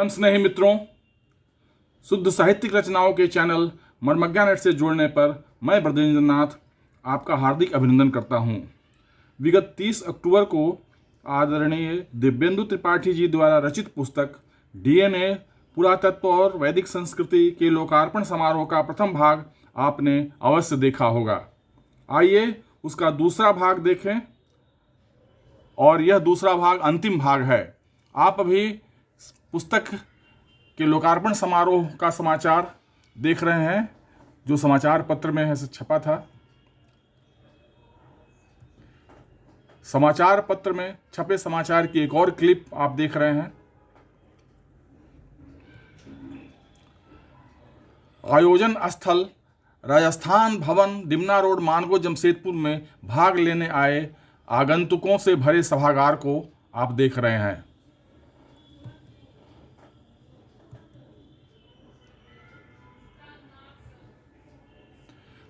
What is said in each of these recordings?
परम स्नेही मित्रों, शुद्ध साहित्यिक रचनाओं के चैनल मर्मज्ञा नेट से जुड़ने पर मैं ब्रजेंद्र नाथ आपका हार्दिक अभिनंदन करता हूं। विगत 30 अक्टूबर को आदरणीय दिव्येंदु त्रिपाठी जी द्वारा रचित पुस्तक डीएनए पुरातत्व और वैदिक संस्कृति के लोकार्पण समारोह का प्रथम भाग आपने अवश्य देखा होगा। आइए उसका दूसरा भाग देखें, और यह दूसरा भाग अंतिम भाग है। आप अभी पुस्तक के लोकार्पण समारोह का समाचार देख रहे हैं, जो समाचार पत्र में है छपा था। समाचार पत्र में छपे समाचार की एक और क्लिप आप देख रहे हैं। आयोजन स्थल राजस्थान भवन, डिमना रोड, मानगो, जमशेदपुर में भाग लेने आए आगंतुकों से भरे सभागार को आप देख रहे हैं।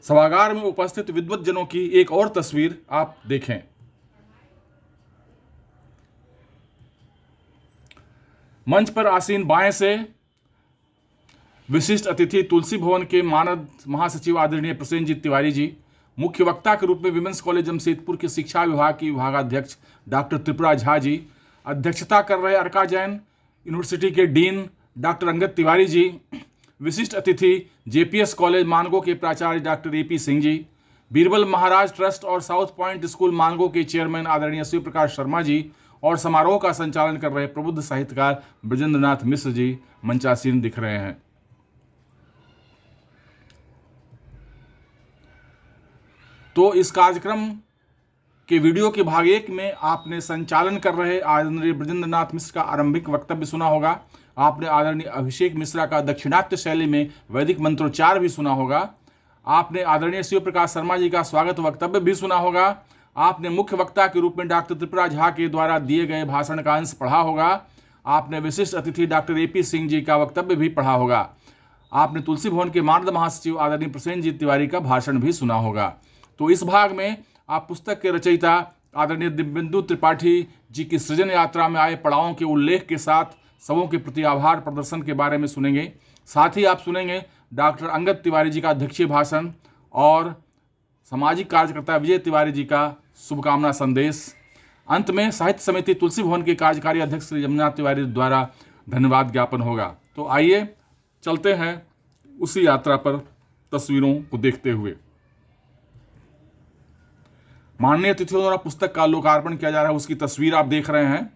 सभागार में उपस्थित विद्वज्जनों की एक और तस्वीर आप देखें। मंच पर आसीन बाएं से विशिष्ट अतिथि तुलसी भवन के मानद महासचिव आदरणीय प्रसेनजीत तिवारी जी, मुख्य वक्ता के रूप में विमेंस कॉलेज जमशेदपुर के शिक्षा विभाग की विभागाध्यक्ष डॉक्टर त्रिपुरा झा जी, अध्यक्षता कर रहे अर्का जैन यूनिवर्सिटी के डीन डॉक्टर अंगद तिवारी जी, विशिष्ट अतिथि जेपीएस कॉलेज मानगो के प्राचार्य डॉक्टर एपी सिंह जी, बीरबल महाराज ट्रस्ट और साउथ पॉइंट स्कूल मानगो के चेयरमैन आदरणीय शिव प्रकाश शर्मा जी और समारोह का संचालन कर रहे प्रबुद्ध साहित्यकार ब्रजेंद्र नाथ मिश्र जी मंचासीन दिख रहे हैं। तो इस कार्यक्रम के वीडियो के भाग 1 में आपने संचालन कर रहे आदरणीय ब्रजेंद्र नाथ मिश्र का आरंभिक वक्तव्य सुना होगा। आपने आदरणीय अभिषेक मिश्रा का दक्षिणात्य शैली में वैदिक मंत्रोच्चार भी सुना होगा। आपने आदरणीय शिव प्रकाश शर्मा जी का स्वागत वक्तव्य भी सुना होगा। आपने मुख्य वक्ता के रूप में डॉक्टर त्रिपुरा झा के द्वारा दिए गए भाषण का अंश पढ़ा होगा। आपने विशिष्ट अतिथि डॉक्टर एपी सिंह जी का वक्तव्य भी पढ़ा होगा। आपने तुलसी भवन के मानद महासचिव आदरणीय प्रसेनजीत तिवारी का भाषण भी सुना होगा। तो इस भाग में आप पुस्तक के रचयिता आदरणीय दिव्येंदु त्रिपाठी जी की सृजन यात्रा में आए पड़ावों के उल्लेख के साथ सबों के प्रति आभार प्रदर्शन के बारे में सुनेंगे। साथ ही आप सुनेंगे डॉक्टर अंगद तिवारी जी का अध्यक्षीय भाषण और सामाजिक कार्यकर्ता विजय तिवारी जी का शुभकामना संदेश। अंत में साहित्य समिति तुलसी भवन के कार्यकारी अध्यक्ष श्री जमुनाथ तिवारी द्वारा धन्यवाद ज्ञापन होगा। तो आइए चलते हैं उसी यात्रा पर तस्वीरों को देखते हुए। माननीय अतिथियों द्वारा पुस्तक का लोकार्पण किया जा रहा है, उसकी तस्वीर आप देख रहे हैं।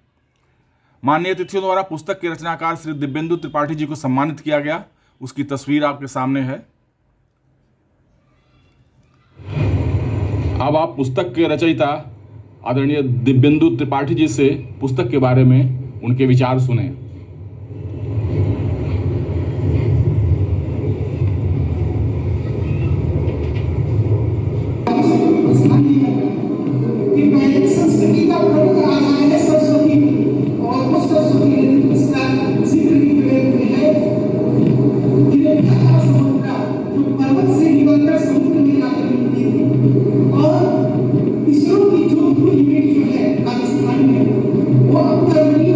माननीय अतिथियों द्वारा पुस्तक के रचनाकार श्री दिव्येंदु त्रिपाठी जी को सम्मानित किया गया, उसकी तस्वीर आपके सामने है। अब आप पुस्तक के रचयिता आदरणीय दिव्येंदु त्रिपाठी जी से पुस्तक के बारे में उनके विचार सुने। वो अब तक नहीं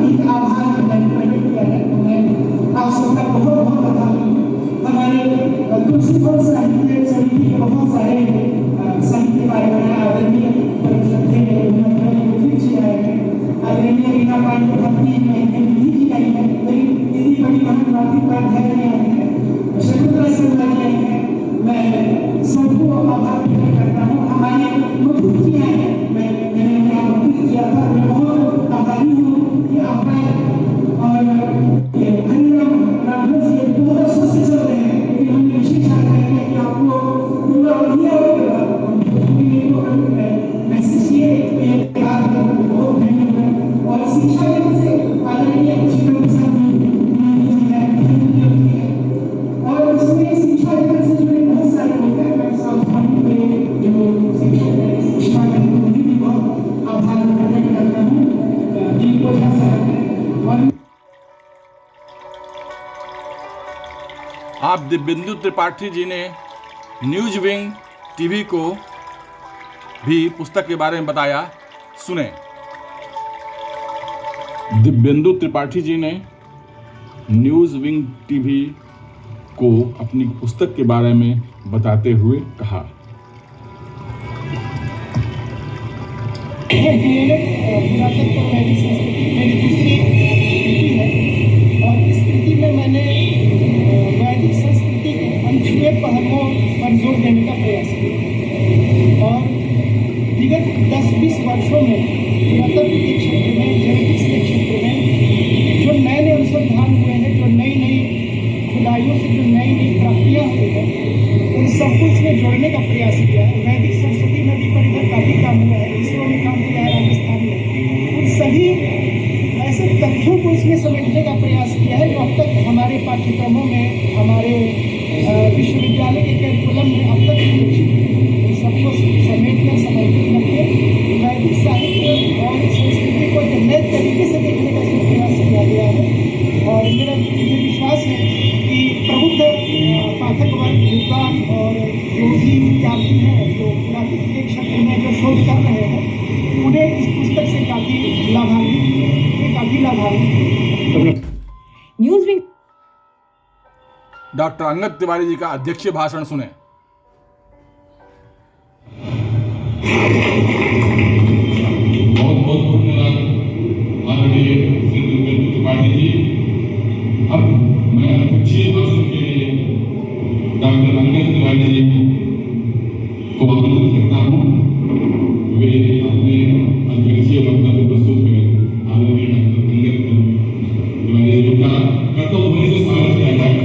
अधिक आभार मैंने प्रकट किया है। तो मैं आप सबका बहुत बहुत आभारी हूँ। हमारे तुलसीपुर साहित्य समिति के बहुत सारे साहित्य कार्यक्रम आदरणीय जी आए हैं, आदरणीय रीना पांडे भक्ति निधि जी आई है, दीदी बड़ी बहन राधी उपाध्याय आई है, शकुंतला सिंह आई है। मैं सबको आभार प्रकट करता हूँ। हमारी मुकुट जी आए हैं, मैंने यहाँ मुकुट किया था, मैं बहुत आभारी हूँ कि आप और हरिराम राघव जी 2000 से चल रहे हैं, लेकिन हमने विशेष आग्रह किया कि आपको पूरा दिया मैसेज किए बहुत धन्यवाद। और शिक्षा से आदरणीय और इसमें शिक्षा से जुड़े बहुत सारे लोग हैं। मैं सावधानी में जो शिक्षा उनकी भी बहुत आभार प्रकट करता हूँ जिनको और आप दिव्येंदु त्रिपाठी जी ने न्यूज विंग टीवी को भी पुस्तक के बारे में बताया, सुने। दिव्येंदु त्रिपाठी जी ने न्यूज विंग टीवी को अपनी पुस्तक के बारे में बताते हुए कहा। पुरातत्व मेरी संस्कृति मेरी दूसरी कृति है और इस कृति में मैंने वैदिक संस्कृति के अनछुए पहलुओं पर जोर देने का प्रयास किया और विगत 10-20 वर्षों में पुरातत्व के क्षेत्र में, जेनेटिक्स के क्षेत्र में जो नए नए अनुसंधान हुए हैं, जो नई नई खुदाइयों से जो नई नई प्राप्तियाँ हुई हैं, उन सबको इसमें जोड़ने का प्रयास किया है। वैदिक सरस्वती नदी पर इधर काफ़ी काम हुआ है, इसरो ने काम किया है राजस्थान में। उन सभी ऐसे तथ्यों को इसमें समेटने का प्रयास किया है जो अब तक हमारे पाठ्यक्रमों में, हमारे विश्वविद्यालय के करिकुलम में अब तक सबको समेटकर समर्पित करके वैदिक साहित्य और संस्कृति को एक नए तरीके से देखने का इसमें प्रयास किया गया है। और मेरा ये विश्वास है कि प्रबुद्ध पाठक वर्ग, विद्वान और जो भी विद्यार्थी हैं जो पुरातत्व के क्षेत्र में जो शोध कर रहे हैं, उन्हें इस पुस्तक से काफ़ी लाभान्वित news wing doctor Angad Tiwari ji का अध्यक्षीय भाषण सुने। बहुत बहुत धन्यवाद आदरणीय दिव्येंदु त्रिपाठी जी। अब मैं अध्यक्षीय भाषण के लिए डॉक्टर अंगद तिवारी जी को आमंत्रित करता हूँ। वे अपने अध्यक्षीय वक्तव्य प्रस्तुत करें। आदरणीय डॉक्टर अंगद तिवारी जी का कर्तव्य होने से स्वागत किया जाए।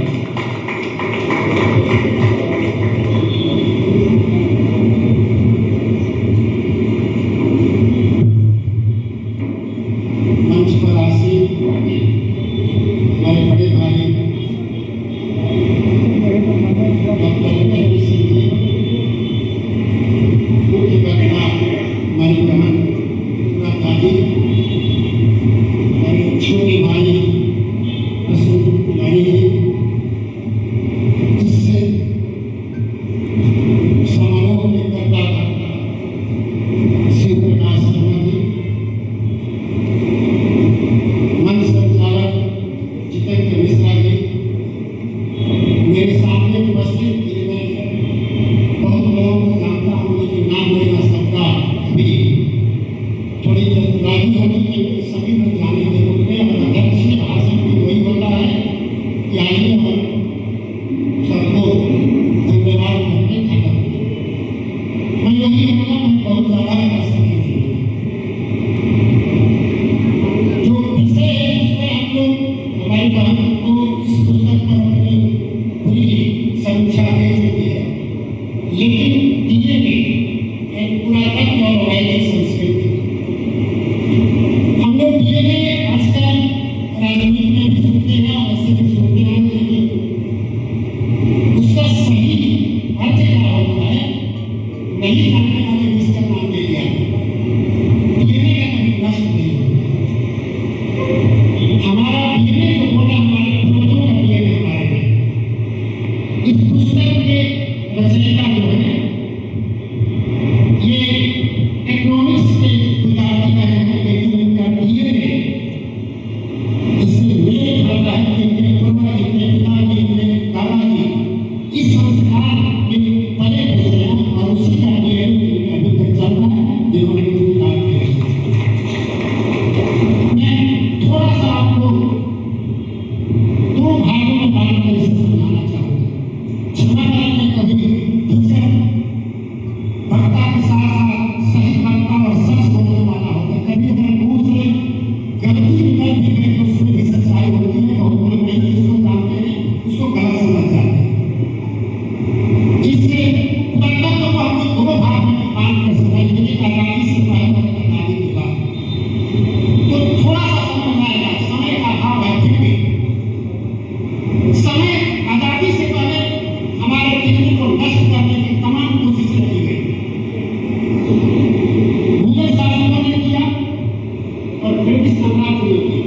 ब्रिटिश साम्राज्य में थी।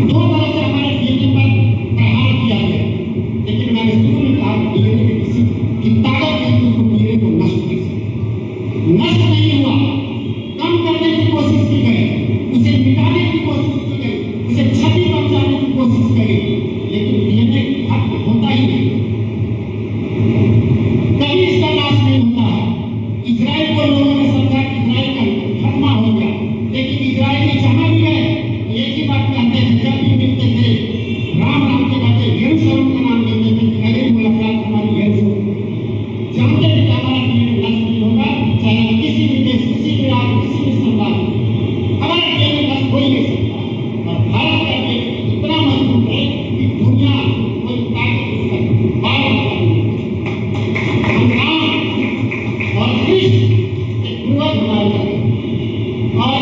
दो तरह से हमारे डीएनए पर प्रहार किया गया, लेकिन मैंने शुरू में कहा डीएनए में किसी की ताकत नहीं थी उसको डीएनए को नष्ट कर सके। नष्ट नहीं हुआ, कम करने की कोशिश की गई, उसे मिटाने की कोशिश की गई, उसे क्षति पहुंचाने की कोशिश करी, लेकिन डीएनए खत्म होता ही नहीं, कभी इसका नाश नहीं होता है। इजराइल को लोगों ने समझा कि इजराइल का खत्म हो गया, लेकिन इजराइली जहां भी गए एक ही बात कहते थे, जब भी मिलते थे राम राम के कहते यरूशलेम का नाम लेते थे, पहले मुलाकात हमारी यरूशलेम। जानते थे कि हमारा डीएनए नष्ट नहीं होगा, चाहे किसी भी देश, किसी भी राज्य, किसी भी समाज, हमारा डीएनए नष्ट हो ही नहीं सकता। और भारत का डीएनए इतना मजबूत है कि दुनिया कोई ताकत उसका बाहर हम राम और कृष्ण एक पूर्वज हमारे हैं। और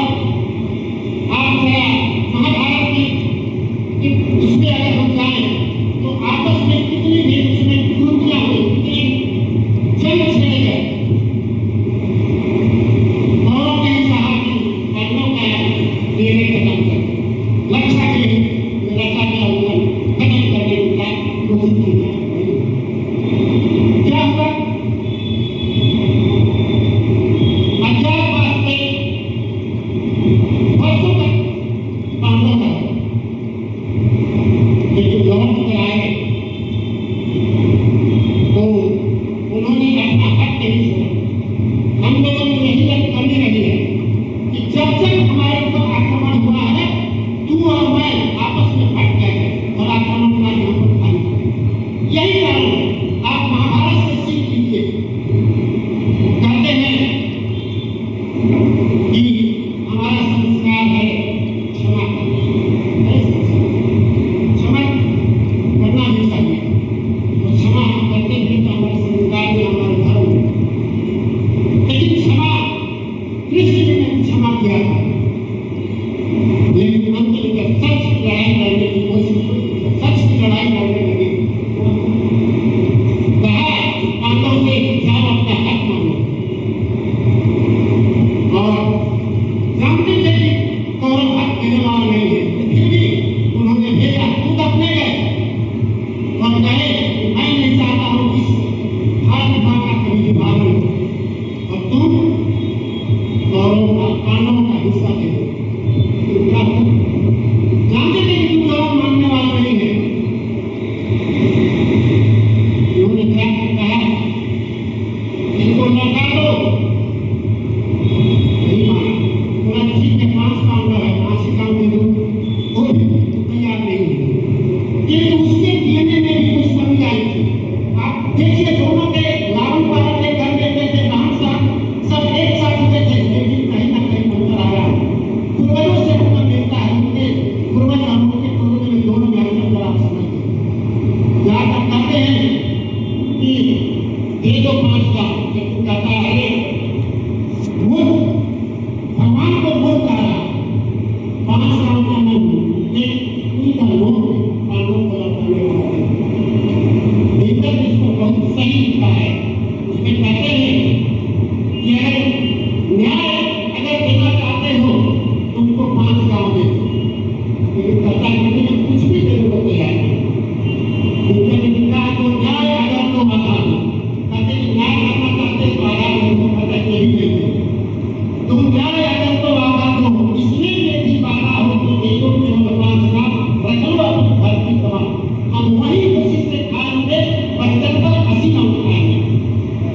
आप जरा महाभारत की उसमें अगर हम जाएं तो आपस में कितनी भी उसमें कुरुतियां हुई, कितनी जंग छेड़े गए। कौरव ने चाहा कि पांडवों का डीएनए खत्म कर, लक्षा के रचा गया उन्हें खत्म करने का कोशिश की। क्या हुआ? अज्ञातवास में वर्षों तक पांडव रहे, लेकिन लौट कर आए तो उन्होंने अपना हक नहीं छोड़ा। हम लोगों ने यही एक कमी रही है कि जब जब हमारे ऊपर आक्रमण हुआ है, तू और मैं आपस में फट गए और आक्रमणकारी हम पर भारी पड़े। यही कारण है, आप महाभारत से सीख लीजिए। कहते हैं कि हमारा संस्कार है क्षमा करना, क्षमा करना भी चाहिए। तो क्षमा हम करते हैं तो हमारे संस्कार में, हमारे धर्म में। लेकिन क्षमा कृष्ण जी ने क्षमा किया था, लेकिन अंत में जब सच की लड़ाई लड़ने की कोशिश हुई, सच की लड़ाई लड़ने लगे, कहा पांडवों से जाओ अपना हक मांगो। और जानते थे कि कौरव हक देने वाला नहीं है, फिर भी उन्होंने भेजा, खुद अपने गए और कहे कि मैं नहीं चाहता हूं इस भारत मां का कभी विभाजन हो और तुम कौरव का पांडवों का हिस्सा दे दो। क्या हो? जानते थे कि तुम कौरव मानने वाले नहीं है। उन्होंने क्या कहा? इनको लौटा दो। नहीं माना। बोला ठीक है, 5 पांडव है, 5 ही काम दे दो। वो भी तैयार नहीं हुए। लेकिन उसके डीएनए में भी कुछ कमी आई थी। आप देखिए, दोनों के लालन पालन के घर लेते थे, रहन सहन सब एक साथ होते थे, लेकिन कहीं ना कहीं अंतर आया। पूर्वजों से अंतर मिलता है, उनके पूर्वज और उनके पूर्वज में दोनों में अंतर आप समझते। याद आप कहते हैं कि दे दो 5 का, लेकिन कहता है अरे मूर्ख, भगवान को मूर्ख कह रहा, 5 काम का नहीं, एक उनका लोग पांडवों को लौटाने वाला है। भीतर इसको बहुत सही लिखा है। उसमें कहते हैं कि अगर न्याय अगर देना चाहते हो तो उनको 5 गांव दे दो, लेकिन कहता है कि कुछ भी देने को तैयार नहीं। भीतर ने लिखा है तो न्याय अगर तो बता दो, कहते हैं न्याय करना चाहते तो आधार नहीं तो कहता है यही दे दो। तुम न्याय अगर तो वादा दो, इसमें यदि वादा हो तो देखो केवल 5 का रख लो अपनी धरती कमा, हम वही उसी से खाएंगे, 75-80 का उठाएंगे।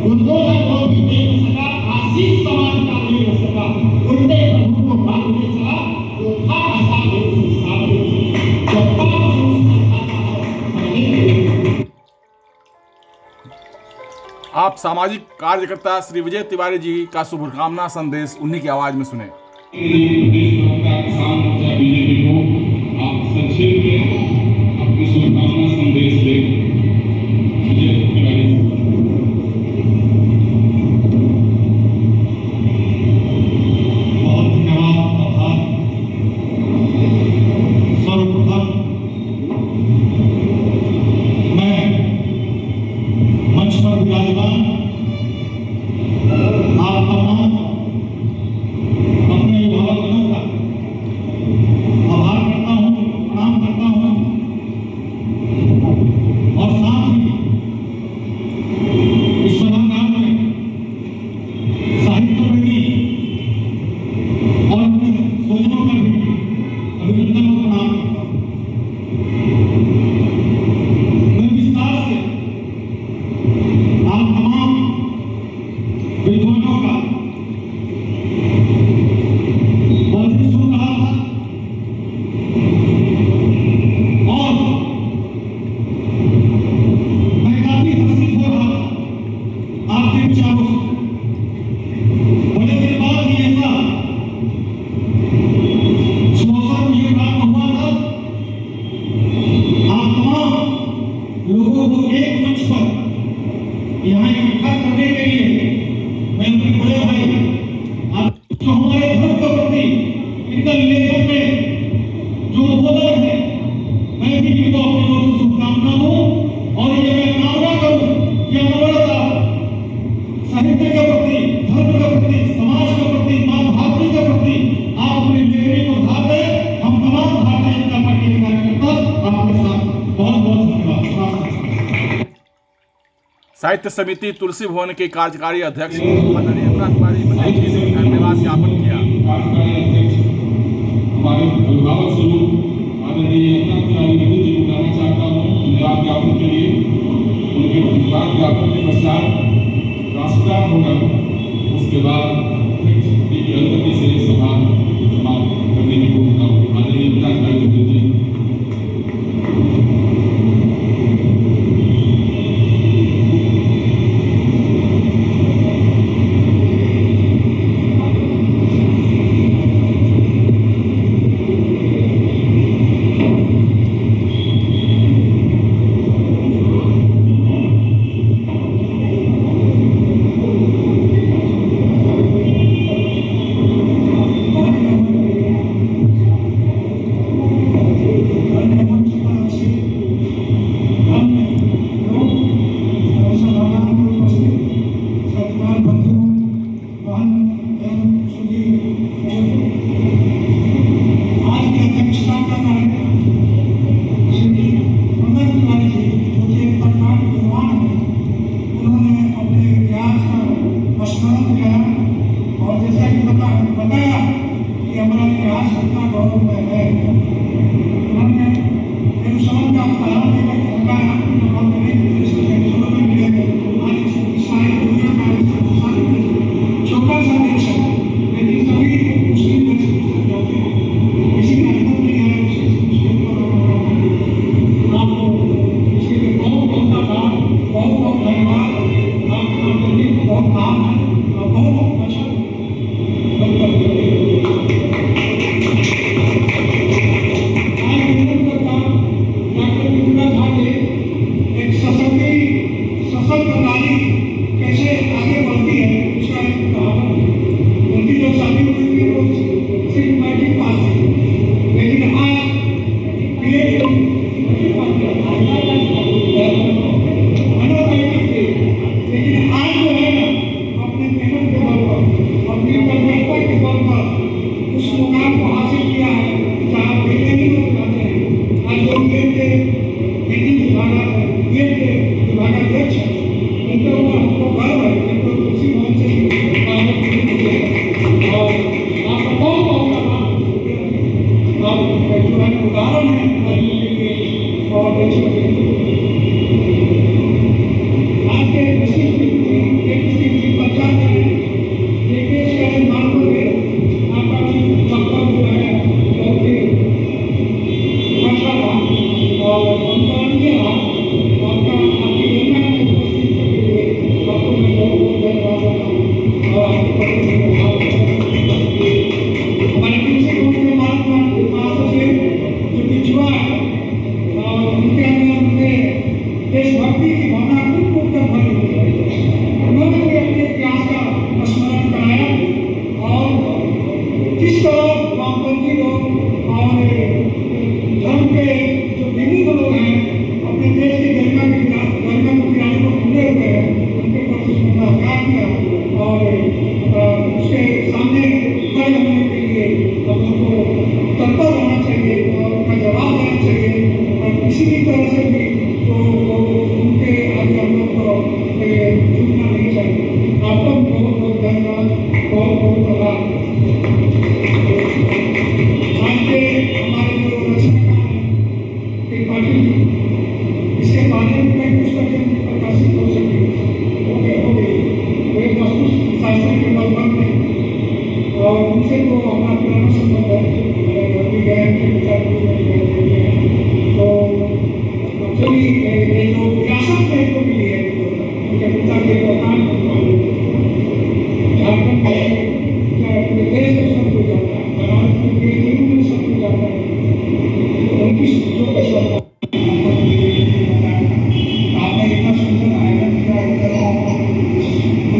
बुलडोजर को भी दे न सका, आशीष समाज का दे न सका, उल्टे प्रभु को बांधने चला, वो था आशा के संस्कार में जब पाप संस्कार आता है। आप सामाजिक कार्यकर्ता श्री विजय तिवारी जी का शुभकामना संदेश उन्हीं की आवाज में सुने। प्रदेश प्रवक्ता किसान मोर्चा बीजेपी को आप संक्षेप में अपने शुभकामना संदेश दें। विजय तिवारी जी। बहुत धन्यवाद आभार। सर्वप्रथम मैं मंच पर विराजमान आप तमाम अपने अभिभावकों का पॉलिटिकल इलेक्शन में जो वोटर है, मैं भी इनको अपनी ओर से शुभकामना दूं और ये मैं कामना करूं कि अनवरत साहित्य के प्रति, धर्म के प्रति, समाज के प्रति, मां भारती के प्रति आप अपनी लेखनी को धार दें। हम तमाम भारतीय जनता पार्टी के कार्यकर्ता आपके साथ बहुत बहुत धन्यवाद। साहित्य समिति तुलसी भवन के कार्यकारी अध्यक्ष आदरणीय अमरनाथ तिवारी पटेल जी ने धन्यवाद ज्ञापन किया। कार्यकारी अध्यक्ष हमारे अभिभावक स्वरूप आदरणीय अमरनाथ तिवारी जी को कहना चाहता हूँ धन्यवाद ज्ञापन के लिए। उनके धन्यवाद ज्ञापन के पश्चात राष्ट्रगान होगा, उसके बाद की अनुमति से सभा समाप्त करने की घोषणा होगी। आदरणीय अमरनाथ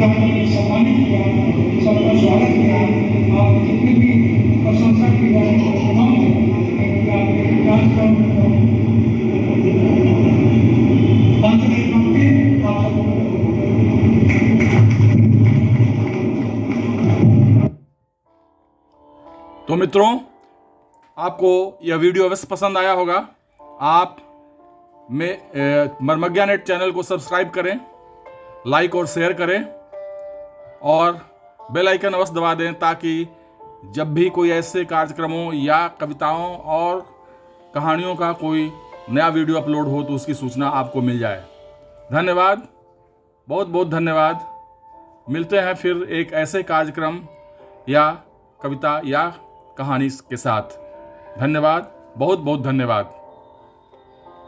तिवारी जी सम्मानित किया, सबका स्वागत किया। आप जितने भी प्रशंसा की तो मित्रों, आपको यह वीडियो अवश्य पसंद आया होगा। आप मर्मज्ञा नेट चैनल को सब्सक्राइब करें, लाइक और शेयर करें और बेल आइकन अवश्य दबा दें, ताकि जब भी कोई ऐसे कार्यक्रमों या कविताओं और कहानियों का कोई नया वीडियो अपलोड हो तो उसकी सूचना आपको मिल जाए। धन्यवाद, बहुत बहुत धन्यवाद। मिलते हैं फिर एक ऐसे कार्यक्रम या कविता या कहानी के साथ। धन्यवाद, बहुत बहुत धन्यवाद।